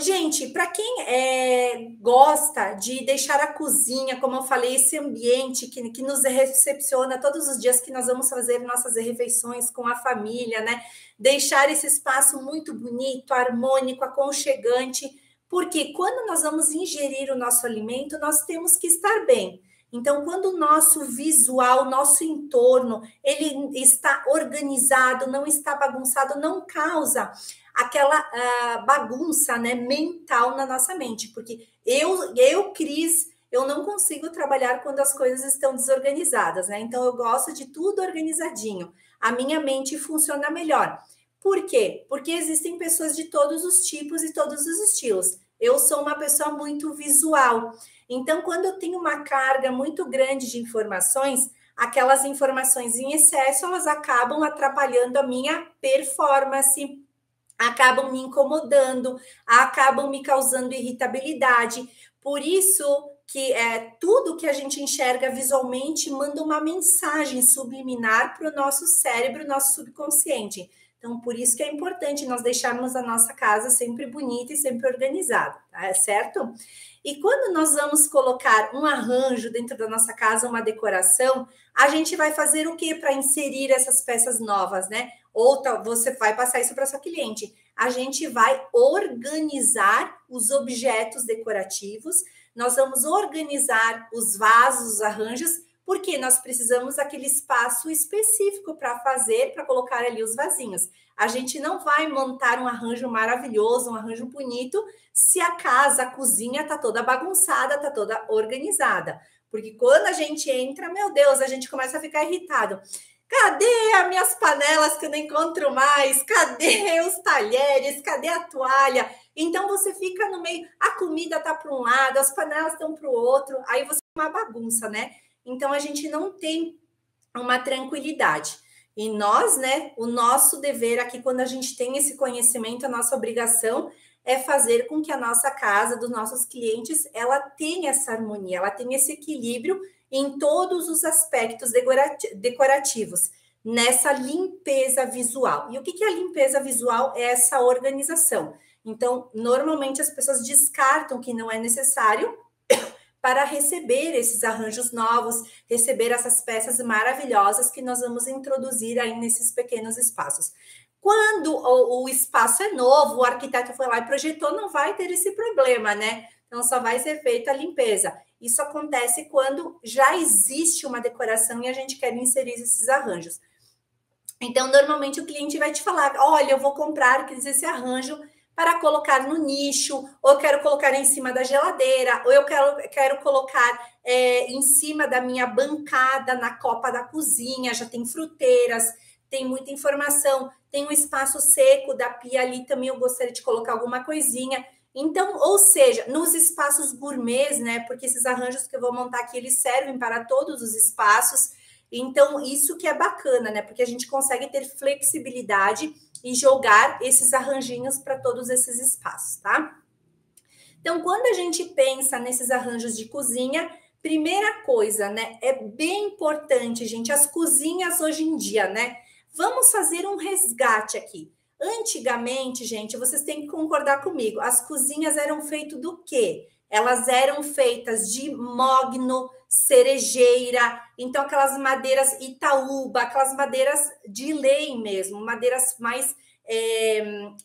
gente, para quem gosta de deixar a cozinha, como eu falei, esse ambiente que nos recepciona todos os dias que nós vamos fazer nossas refeições com a família, né? Deixar esse espaço muito bonito, harmônico, aconchegante, porque quando nós vamos ingerir o nosso alimento, nós temos que estar bem. Então, quando o nosso visual, o nosso entorno, ele está organizado, não está bagunçado, não causa aquela bagunça, né, mental na nossa mente, porque Cris, eu não consigo trabalhar quando as coisas estão desorganizadas, né? Então eu gosto de tudo organizadinho. A minha mente funciona melhor. Por quê? Porque existem pessoas de todos os tipos e todos os estilos. Eu sou uma pessoa muito visual. Então, quando eu tenho uma carga muito grande de informações, aquelas informações em excesso, elas acabam atrapalhando a minha performance, acabam me incomodando, acabam me causando irritabilidade. Por isso que tudo que a gente enxerga visualmente manda uma mensagem subliminar para o nosso cérebro, nosso subconsciente. Então, por isso que é importante nós deixarmos a nossa casa sempre bonita e sempre organizada, tá? Certo? E quando nós vamos colocar um arranjo dentro da nossa casa, uma decoração, a gente vai fazer o que para inserir essas peças novas, né? Ou você vai passar isso para sua cliente. A gente vai organizar os objetos decorativos, nós vamos organizar os vasos, os arranjos, porque nós precisamos daquele espaço específico para fazer, para colocar ali os vasinhos. A gente não vai montar um arranjo maravilhoso, um arranjo bonito, se a casa, a cozinha está toda bagunçada, está toda organizada. Porque quando a gente entra, meu Deus, a gente começa a ficar irritado. Cadê as minhas panelas que eu não encontro mais? Cadê os talheres? Cadê a toalha? Então você fica no meio, a comida está para um lado, as panelas estão para o outro, aí você é uma bagunça, né? Então a gente não tem uma tranquilidade. E nós, né, o nosso dever aqui, quando a gente tem esse conhecimento, a nossa obrigação é fazer com que a nossa casa, dos nossos clientes, ela tenha essa harmonia, ela tenha esse equilíbrio em todos os aspectos decorativos, nessa limpeza visual. E o que é a limpeza visual? É essa organização. Então, normalmente as pessoas descartam que não é necessário para receber esses arranjos novos, receber essas peças maravilhosas que nós vamos introduzir aí nesses pequenos espaços. Quando o espaço é novo, o arquiteto foi lá e projetou, não vai ter esse problema, né? Então, só vai ser feita a limpeza. Isso acontece quando já existe uma decoração e a gente quer inserir esses arranjos. Então, normalmente o cliente vai te falar, olha, eu vou comprar esse arranjo para colocar no nicho, ou eu quero colocar em cima da geladeira, ou eu quero colocar em cima da minha bancada, na copa da cozinha, já tem fruteiras, tem muita informação, tem um espaço seco da pia ali também, eu gostaria de colocar alguma coisinha. Então, ou seja, nos espaços gourmets, né, porque esses arranjos que eu vou montar aqui, eles servem para todos os espaços. Então, isso que é bacana, né, porque a gente consegue ter flexibilidade e jogar esses arranjinhos para todos esses espaços, tá? Então, quando a gente pensa nesses arranjos de cozinha, primeira coisa, né, é bem importante, gente, as cozinhas hoje em dia, né? Vamos fazer um resgate aqui. Antigamente, gente, vocês têm que concordar comigo, as cozinhas eram feitas do quê? Elas eram feitas de mogno, cerejeira, então aquelas madeiras Itaúba, aquelas madeiras de lei mesmo, madeiras mais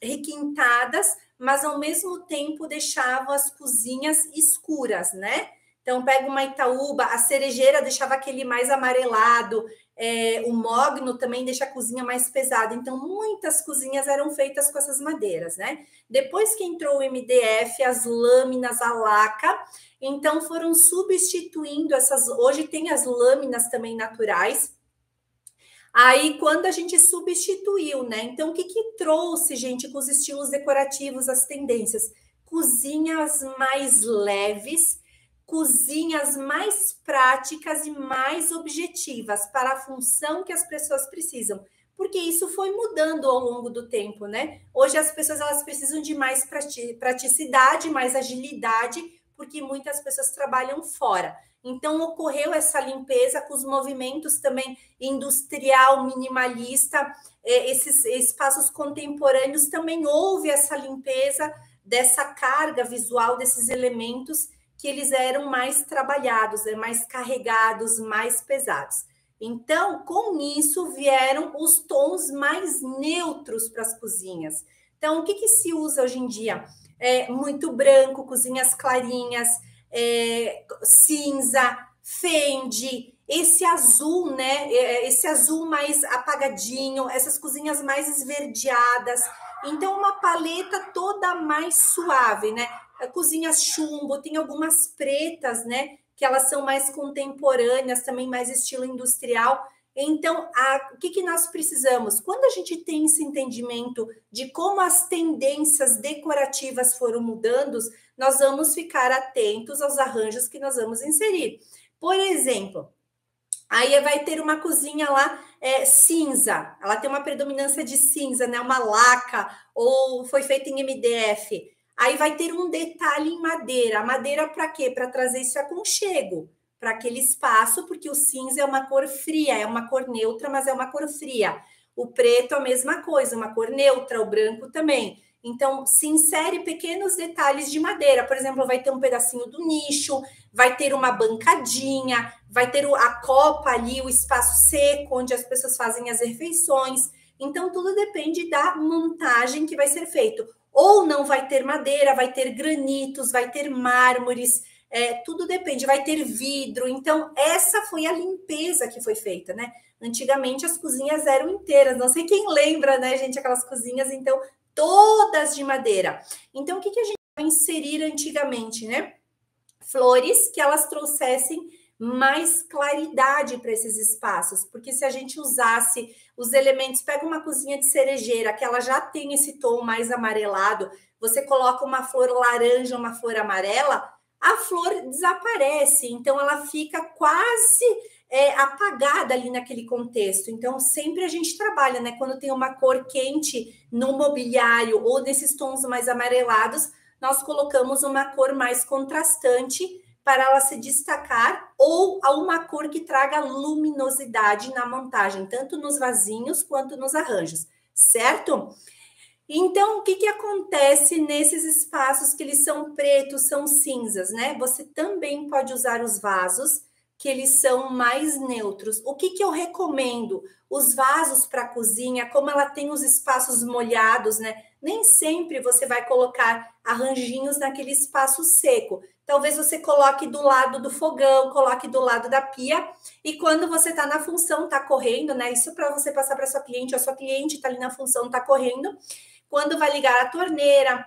requintadas, mas ao mesmo tempo deixavam as cozinhas escuras, né? Então, pega uma Itaúba, a cerejeira deixava aquele mais amarelado, o mogno também deixa a cozinha mais pesada. Então, muitas cozinhas eram feitas com essas madeiras, né? Depois que entrou o MDF, as lâminas, a laca, então foram substituindo essas. Hoje tem as lâminas também naturais. Aí, quando a gente substituiu, né? Então, o que trouxe, gente, com os estilos decorativos, as tendências? Cozinhas mais leves, cozinhas mais práticas e mais objetivas para a função que as pessoas precisam. Porque isso foi mudando ao longo do tempo, né? Hoje as pessoas elas precisam de mais praticidade, mais agilidade, porque muitas pessoas trabalham fora. Então, ocorreu essa limpeza com os movimentos também industrial, minimalista, esses espaços contemporâneos também houve essa limpeza dessa carga visual, desses elementos que eles eram mais trabalhados, mais carregados, mais pesados. Então, com isso, vieram os tons mais neutros para as cozinhas. Então, o que se usa hoje em dia? Muito branco, cozinhas clarinhas, cinza, fende, esse azul, né? Esse azul mais apagadinho, essas cozinhas mais esverdeadas. Então, uma paleta toda mais suave, né? Cozinhas chumbo, tem algumas pretas, né? Que elas são mais contemporâneas, também mais estilo industrial. Então, o que nós precisamos? Quando a gente tem esse entendimento de como as tendências decorativas foram mudando, nós vamos ficar atentos aos arranjos que nós vamos inserir. Por exemplo, aí vai ter uma cozinha lá cinza, ela tem uma predominância de cinza, né? Uma laca, ou foi feita em MDF. Aí vai ter um detalhe em madeira. A madeira para quê? Para trazer esse aconchego para aquele espaço, porque o cinza é uma cor fria, é uma cor neutra, mas é uma cor fria. O preto é a mesma coisa, uma cor neutra, o branco também. Então, se insere pequenos detalhes de madeira. Por exemplo, vai ter um pedacinho do nicho, vai ter uma bancadinha, vai ter a copa ali, o espaço seco, onde as pessoas fazem as refeições. Então, tudo depende da montagem que vai ser feito. Ou não vai ter madeira, vai ter granitos, vai ter mármores, tudo depende, vai ter vidro. Então, essa foi a limpeza que foi feita, né? Antigamente as cozinhas eram inteiras, não sei quem lembra, né, gente, aquelas cozinhas, então, todas de madeira. Então, o que a gente vai inserir antigamente, né? Flores que elas trouxessem mais claridade para esses espaços, porque se a gente usasse os elementos, pega uma cozinha de cerejeira, que ela já tem esse tom mais amarelado, você coloca uma flor laranja, uma flor amarela, a flor desaparece, então ela fica quase apagada ali naquele contexto. Então, sempre a gente trabalha, né? Quando tem uma cor quente no mobiliário ou nesses tons mais amarelados, nós colocamos uma cor mais contrastante para ela se destacar, ou a uma cor que traga luminosidade na montagem, tanto nos vasinhos quanto nos arranjos, certo? Então, o que acontece nesses espaços que eles são pretos, são cinzas, né? Você também pode usar os vasos, que eles são mais neutros. O que eu recomendo? Os vasos para a cozinha, como ela tem os espaços molhados, né? Nem sempre você vai colocar arranjinhos naquele espaço seco. Talvez você coloque do lado do fogão, coloque do lado da pia, e quando você está na função, está correndo, né? Isso para você passar para sua cliente, a sua cliente está ali na função, está correndo. Quando vai ligar a torneira,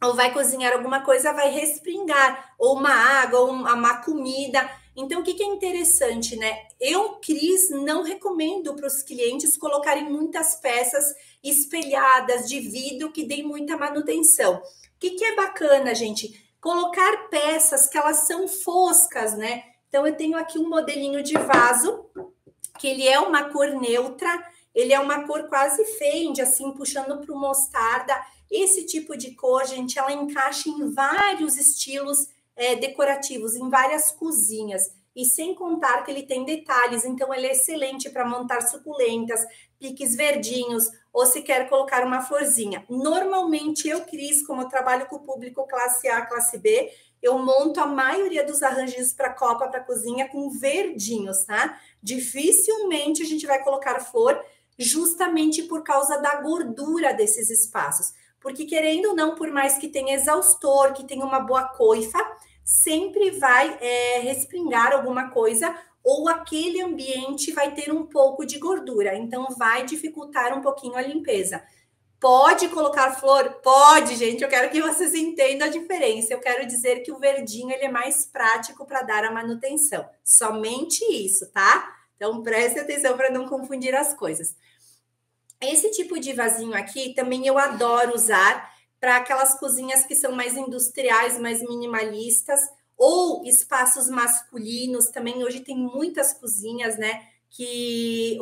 ou vai cozinhar alguma coisa, vai respingar, ou uma água, ou uma comida. Então, o que é interessante, né? Eu, Cris, não recomendo para os clientes colocarem muitas peças espelhadas de vidro que deem muita manutenção. O que é bacana, gente? Colocar peças que elas são foscas, né? Então, eu tenho aqui um modelinho de vaso, que ele é uma cor neutra, ele é uma cor quase fende, assim, puxando para o mostarda. Esse tipo de cor, gente, ela encaixa em vários estilos decorativos, em várias cozinhas. E sem contar que ele tem detalhes, então ele é excelente para montar suculentas, piques verdinhos, ou se quer colocar uma florzinha. Normalmente, eu, Cris, como eu trabalho com o público classe A, classe B, eu monto a maioria dos arranjos para copa, para cozinha, com verdinhos, tá? Dificilmente a gente vai colocar flor, justamente por causa da gordura desses espaços. Porque, querendo ou não, por mais que tenha exaustor, que tenha uma boa coifa, sempre vai respingar alguma coisa, ou aquele ambiente vai ter um pouco de gordura. Então, vai dificultar um pouquinho a limpeza. Pode colocar flor? Pode, gente. Eu quero que vocês entendam a diferença. Eu quero dizer que o verdinho ele é mais prático para dar a manutenção. Somente isso, tá? Então, preste atenção para não confundir as coisas. Esse tipo de vasinho aqui também eu adoro usar para aquelas cozinhas que são mais industriais, mais minimalistas, ou espaços masculinos. Também hoje tem muitas cozinhas, né? Que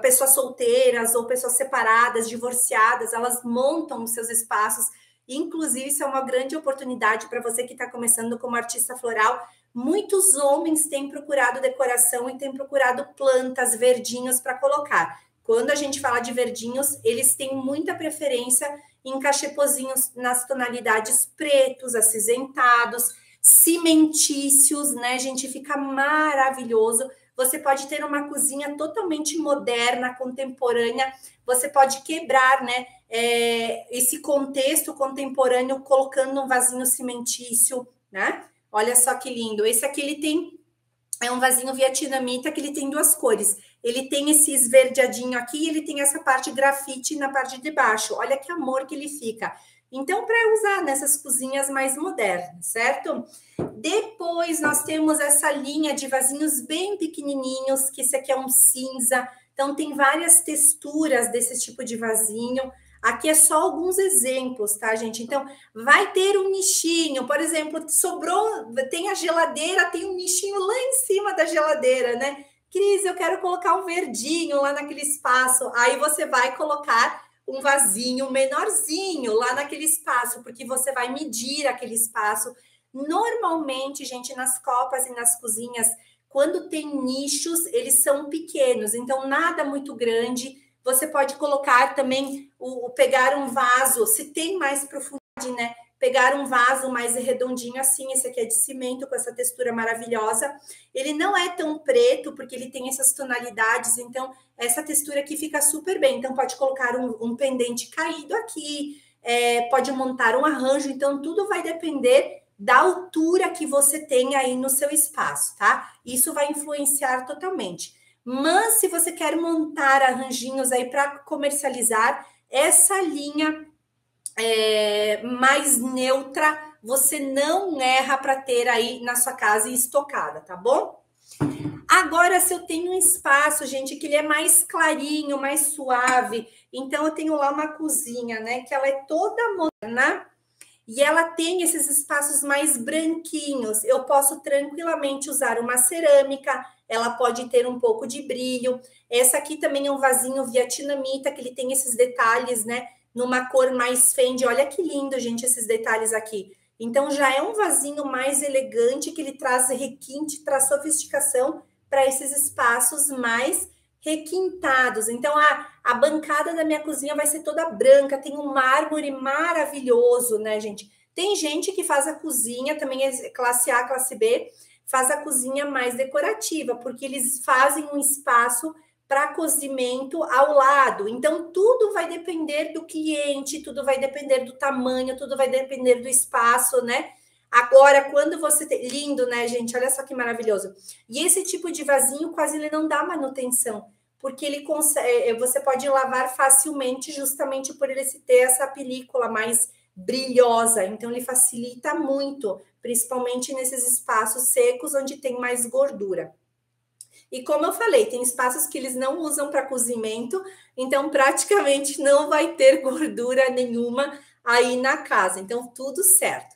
pessoas solteiras ou pessoas separadas, divorciadas, elas montam os seus espaços. Inclusive, isso é uma grande oportunidade para você que está começando como artista floral. Muitos homens têm procurado decoração e têm procurado plantas, verdinhos para colocar. Quando a gente fala de verdinhos, eles têm muita preferência em cachepozinhos nas tonalidades pretos, acinzentados, cimentícios, né, gente? Fica maravilhoso. Você pode ter uma cozinha totalmente moderna, contemporânea. Você pode quebrar, né, esse contexto contemporâneo colocando um vasinho cimentício, né? Olha só que lindo. Esse aqui ele tem é um vasinho vietnamita que ele tem duas cores. Ele tem esse esverdeadinho aqui e ele tem essa parte grafite na parte de baixo. Olha que amor que ele fica. Então, para usar nessas cozinhas mais modernas, certo? Depois, nós temos essa linha de vasinhos bem pequenininhos, que esse aqui é um cinza. Então, tem várias texturas desse tipo de vasinho. Aqui é só alguns exemplos, tá, gente? Então, vai ter um nichinho, por exemplo, sobrou, tem a geladeira, tem um nichinho lá em cima da geladeira, né? Cris, eu quero colocar um verdinho lá naquele espaço. Aí você vai colocar um vasinho menorzinho lá naquele espaço, porque você vai medir aquele espaço. Normalmente, gente, nas copas e nas cozinhas, quando tem nichos, eles são pequenos, então nada muito grande. Você pode colocar também, pegar um vaso, se tem mais profundidade, né? Pegar um vaso mais redondinho assim, esse aqui é de cimento, com essa textura maravilhosa. Ele não é tão preto, porque ele tem essas tonalidades, então essa textura aqui fica super bem. Então pode colocar um pendente caído aqui, pode montar um arranjo, então tudo vai depender da altura que você tem aí no seu espaço, tá? Isso vai influenciar totalmente. Mas se você quer montar arranjinhos aí para comercializar, essa linha mais neutra, você não erra para ter aí na sua casa estocada, tá bom? Agora, se eu tenho um espaço, gente, que ele é mais clarinho, mais suave, então eu tenho lá uma cozinha, né, que ela é toda moderna e ela tem esses espaços mais branquinhos. Eu posso tranquilamente usar uma cerâmica, ela pode ter um pouco de brilho. Essa aqui também é um vasinho vietnamita, que ele tem esses detalhes, né? Numa cor mais Fendi. Olha que lindo, gente, esses detalhes aqui. Então, já é um vasinho mais elegante, que ele traz requinte, traz sofisticação para esses espaços mais requintados. Então, a bancada da minha cozinha vai ser toda branca, tem um mármore maravilhoso, né, gente? Tem gente que faz a cozinha, também é classe A, classe B, faz a cozinha mais decorativa, porque eles fazem um espaço para cozimento ao lado. Então, tudo vai depender do cliente, tudo vai depender do tamanho, tudo vai depender do espaço, né? Agora, quando você tem... Lindo, né, gente? Olha só que maravilhoso. E esse tipo de vasinho quase ele não dá manutenção, porque ele consegue, você pode lavar facilmente, justamente por ele ter essa película mais brilhosa. Então, ele facilita muito, principalmente nesses espaços secos, onde tem mais gordura. E como eu falei, tem espaços que eles não usam para cozimento, então praticamente não vai ter gordura nenhuma aí na casa. Então, tudo certo.